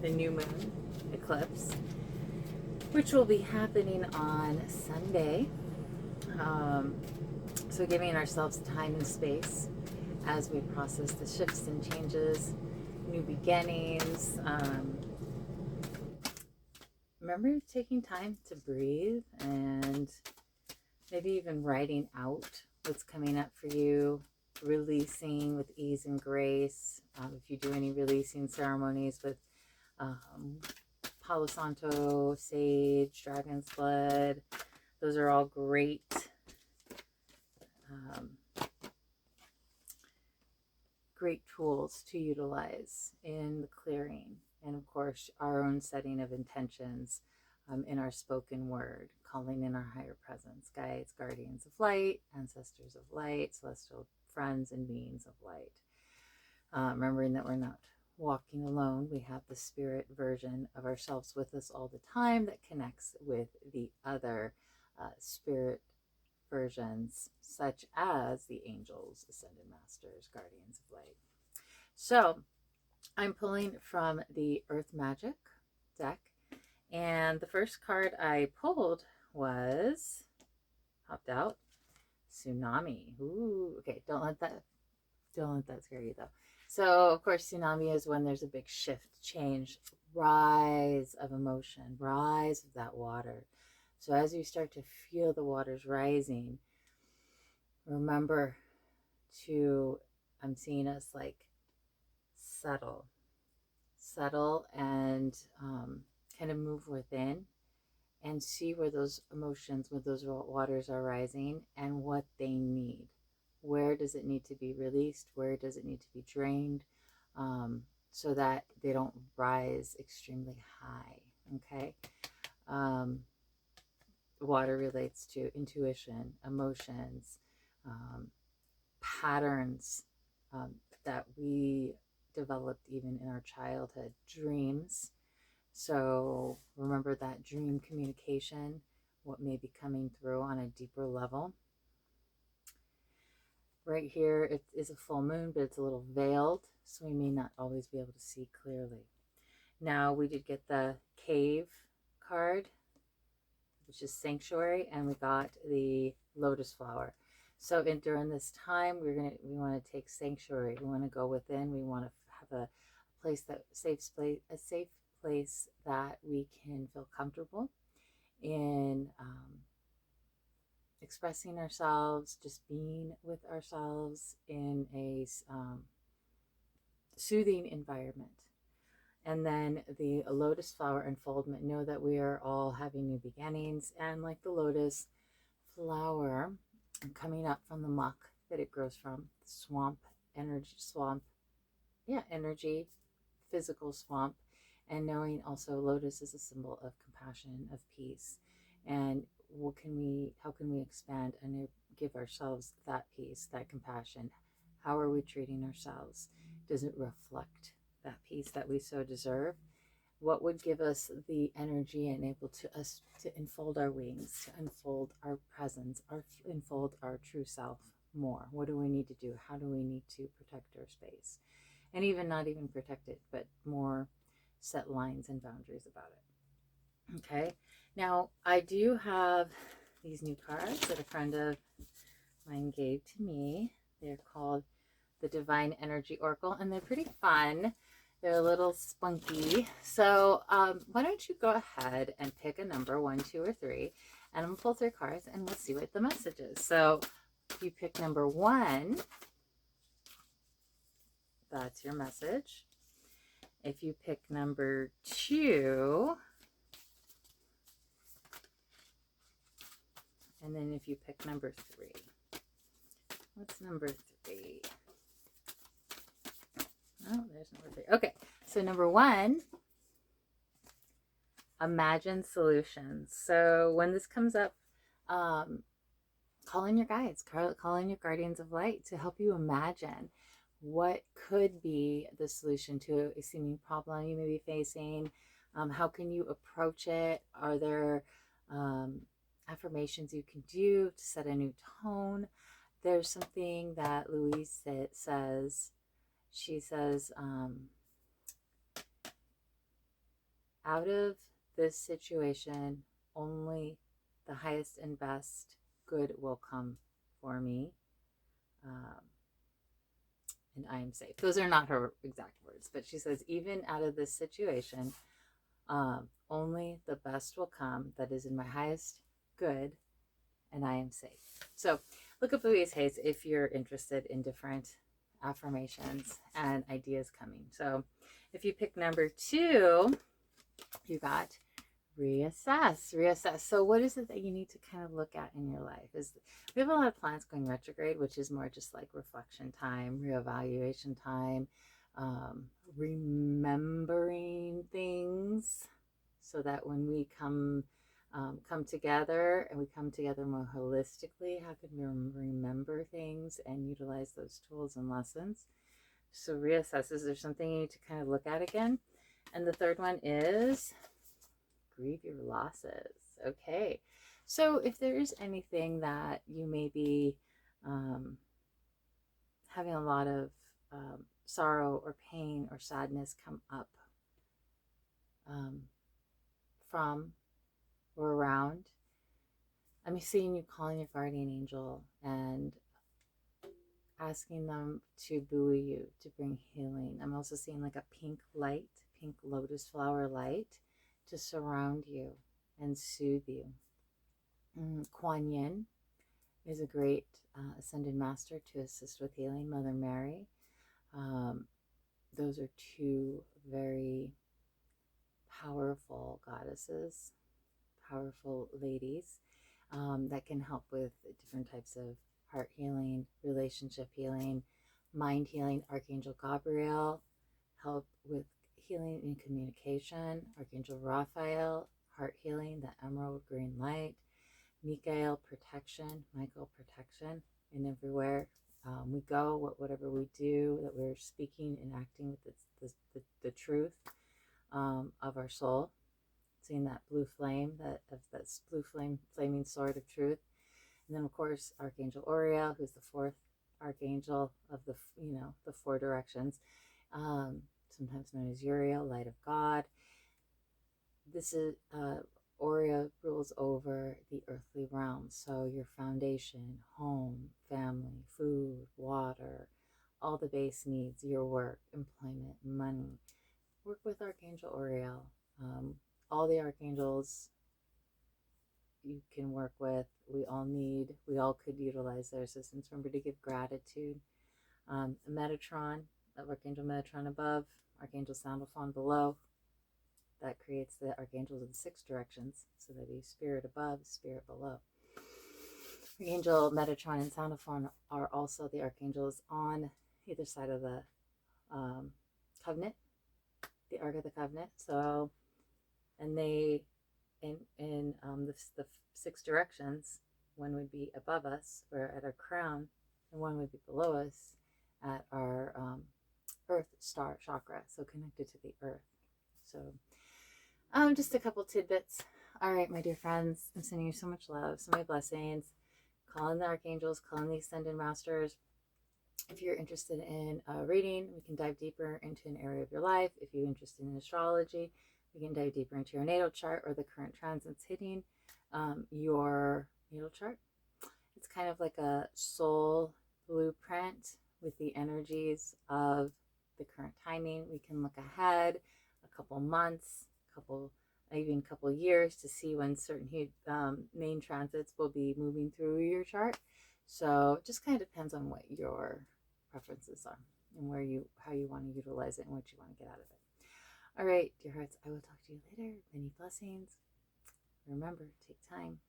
the new moon eclipse, which will be happening on Sunday. Um, so giving ourselves time and space as we process the shifts and changes, new beginnings. Remember taking time to breathe and maybe even writing out what's coming up for you, releasing with ease and grace. If you do any releasing ceremonies with Palo Santo, sage, dragon's blood, those are all great great tools to utilize in the clearing, and of course our own setting of intentions in our spoken word, calling in our higher presence, guides, guardians of light, ancestors of light, celestial friends and beings of light. Remembering that we're not walking alone. We have the spirit version of ourselves with us all the time that connects with the other spirit versions, such as the angels, ascended masters, guardians of light. So I'm pulling from the Earth Magic deck, and the first card I pulled popped out, tsunami. Ooh, okay, don't let that scare you though. So of course, tsunami is when there's a big shift, change, rise of emotion, rise of that water. So as you start to feel the waters rising, remember to, I'm seeing us like settle and kind of move within and see where those emotions, where those waters are rising and what they need. Where does it need to be released? Where does it need to be drained? So that they don't rise extremely high. Okay. Water relates to intuition, emotions, patterns that we developed even in our childhood, dreams. So remember that dream communication, what may be coming through on a deeper level. Right here, it is a full moon, but it's a little veiled, so we may not always be able to see clearly. Now, we did get the cave card, which is sanctuary, and we got the lotus flower. So during this time, we want to take sanctuary. We want to go within. We want to have a place a safe place that we can feel comfortable in expressing ourselves, just being with ourselves in a soothing environment. And then the lotus flower unfoldment. Know that we are all having new beginnings, and like the lotus flower, coming up from the muck that it grows from, swamp energy, physical swamp, and knowing also lotus is a symbol of compassion, of peace, and how can we expand and give ourselves that peace, that compassion? How are we treating ourselves? Does it reflect that peace that we so deserve? What would give us the energy and able to us to unfold our wings, to unfold our presence, unfold our true self more? What do we need to do? How do we need to protect our space? And even not even protect it, but more set lines and boundaries about it. Okay. Now, I do have these new cards that a friend of mine gave to me. They're called the Divine Energy Oracle, and they're pretty fun. They're a little spunky. So why don't you go ahead and pick a number, 1, 2, or 3, and I'm going to pull 3 cards, and we'll see what the message is. So if you pick number 1, that's your message. If you pick number 2, and then if you pick number 3, what's number 3? Oh, there's number 3. Okay, so number 1, imagine solutions. So when this comes up, call in your guides, call in your guardians of light to help you imagine what could be the solution to a seeming problem you may be facing. How can you approach it? Are there affirmations you can do to set a new tone? There's something that Louise says. She says, out of this situation, only the highest and best good will come for me. Um, and I am safe. Those are not her exact words, but she says, even out of this situation, only the best will come that is in my highest good, and I am safe. So look up Louise Hayes if you're interested in different affirmations and ideas coming. So if you pick number 2, you got reassess. So what is it that you need to kind of look at in your life? Is we have a lot of planets going retrograde, which is more just like reflection time, reevaluation time, remembering things, so that when we come together, and we come together more holistically, how can we remember things and utilize those tools and lessons? So reassess. Is there something you need to kind of look at again? And the third one is grieve your losses. Okay. So if there is anything that you may be having a lot of sorrow or pain or sadness come up from or around, I'm seeing you calling your guardian angel and asking them to buoy you, to bring healing. I'm also seeing like a pink light, pink lotus flower light, to surround you and soothe you. Kuan Yin is a great ascended master to assist with healing. Mother Mary. Those are two very powerful goddesses, powerful ladies that can help with different types of heart healing, relationship healing, mind healing. Archangel Gabriel, help with healing and communication. Archangel Raphael, heart healing, the emerald green light. Michael, protection. Michael, protection. And everywhere we go, whatever we do, that we're speaking and acting with the truth of our soul. Seeing that blue flame, that blue flaming sword of truth. And then of course Archangel Uriel, who's the fourth archangel of the four directions, sometimes known as Uriel, light of God. This is Uriel rules over the earthly realm, so your foundation, home, family, food, water, all the base needs, your work, employment, money. Work with Archangel Uriel. All the archangels you can work with, we all could utilize their assistance. Remember to give gratitude. Metatron, of Archangel Metatron above, Archangel Sandalphon below. That creates the archangels of the 6 directions. So that be spirit above, spirit below. Archangel Metatron and Sandalphon are also the archangels on either side of the covenant, the Ark of the Covenant. So, and they, in the 6 directions, one would be above us, or at our crown, and one would be below us at our earth star chakra, so connected to the earth. So just a couple tidbits. All right, my dear friends, I'm sending you so much love, so many blessings. Call in the archangels, call in the ascended masters. If you're interested in reading, we can dive deeper into an area of your life. If you're interested in astrology, we can dive deeper into your natal chart or the current transits hitting your natal chart. It's kind of like a soul blueprint with the energies of the current timing. We can look ahead a couple months, even couple years, to see when certain main transits will be moving through your chart. So it just kind of depends on what your preferences are and how you want to utilize it and what you want to get out of it. All right, dear hearts, I will talk to you later. Many blessings. Remember, take time.